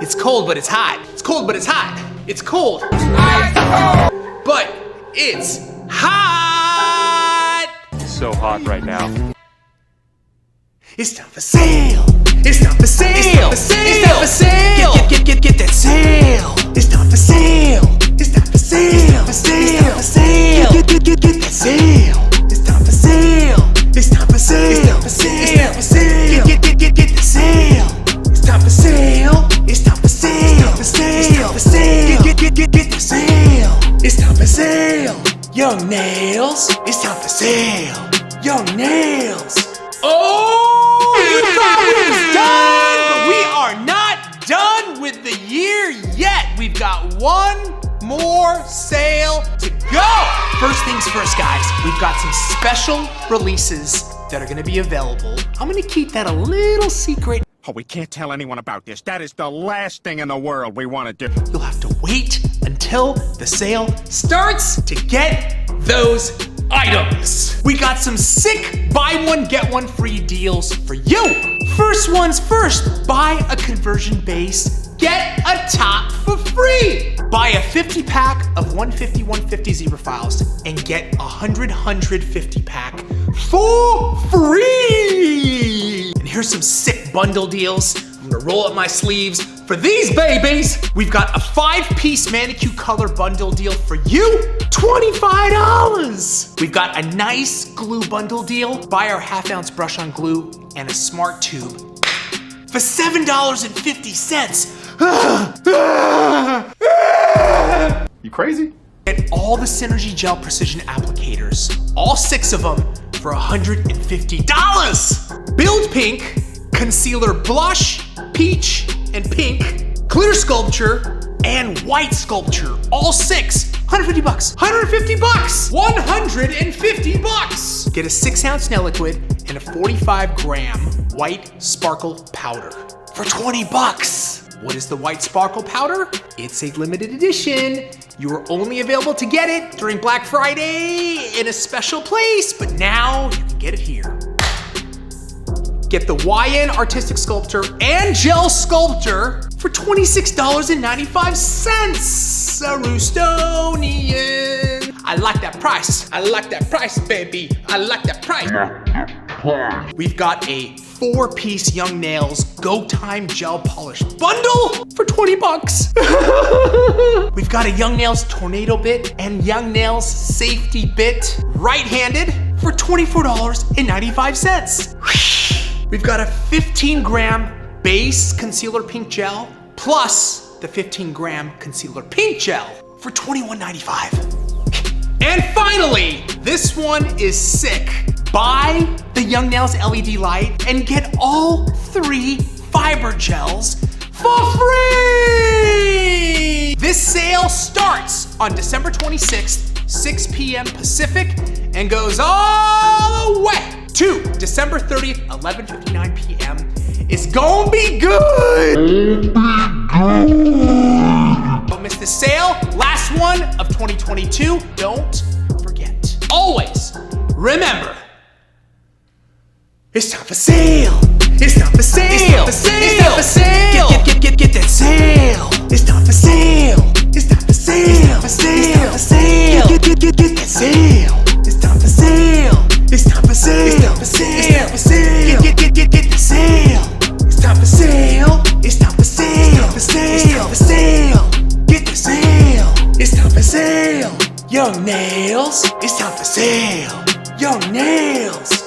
It's cold, but it's hot. It's cold, but it's hot. It's cold. But it's hot. It's so hot right now. It's time for sale. It's time for sale. It's time for sale. It's time for sale. Get that sale. It's time for sale. It's time for sale. It's time for sale. It's time for sale. Get that sale. It's time for sale. It's time for sale. It's time for sale. It's time for sale. Get the sale. It's time for sale. It's time for sale. It's time for sale. Get the sale. It's time for sale. Young nails. It's time for sale. Young nails. Oh, you thought we was done, but we are not done with the year yet. We've got one more sale to go. First things first, guys, we've got some special releases that are gonna be available. I'm gonna keep that a little secret. Oh, we can't tell anyone about this. That is the last thing in the world we want to do. You'll have to wait until the sale starts to get those items. We got some sick buy one, get one free deals for you. First one's first, buy a conversion base, get a top for free. Buy a 50 pack of 150 zebra files and get a 150 pack for free. And here's some sick bundle deals. I'm gonna roll up my sleeves. For these babies, we've got a 5-piece manicure color bundle deal for you, $25. We've got a nice glue bundle deal. Buy our half-ounce brush-on glue and a smart tube for $7.50. You crazy? Get all the Synergy Gel Precision Applicators, all 6 of them, for $150. Build Pink, Concealer Blush, Peach, and Pink, Clear Sculpture, and White Sculpture, all 6, $150. $150. $150. Get a 6-ounce nail liquid and a 45-gram white sparkle powder for $20. What is the white sparkle powder? It's a limited edition. You are only available to get it during Black Friday in a special place, but now you can get it here. Get the YN Artistic Sculptor and Gel Sculptor for $26.95. Roostonian. I like that price. I like that price, baby. I like that price. We've got a 4-piece Young Nails Go Time Gel Polish Bundle for $20. We've got a Young Nails Tornado Bit and Young Nails Safety Bit right-handed for $24.95. We've got a 15-gram base concealer pink gel plus the 15-gram concealer pink gel for $21.95. And finally, this one is sick. Buy the Young Nails LED light and get all 3 fiber gels for free. This sale starts on December 26th, 6 p.m. Pacific, and goes all the way to December 30th, 11:59 p.m. It's gonna be good. Don't miss the sale. Last one of 2022. Don't forget. Always remember, it's time for sale. It's time for sale. It's time for sale. It's time for sale. Get that sale. It's time for sale. It's time for sale. It's time for sale. It's time for sale. Get that sale. It's time for sale. It's time for sale. It's time for sale. It's time for sale. Get the sale. It's time for sale. It's time for sale. It's time for sale. Get the sale. It's time for sale. Young Nails. It's time for sale. Young Nails.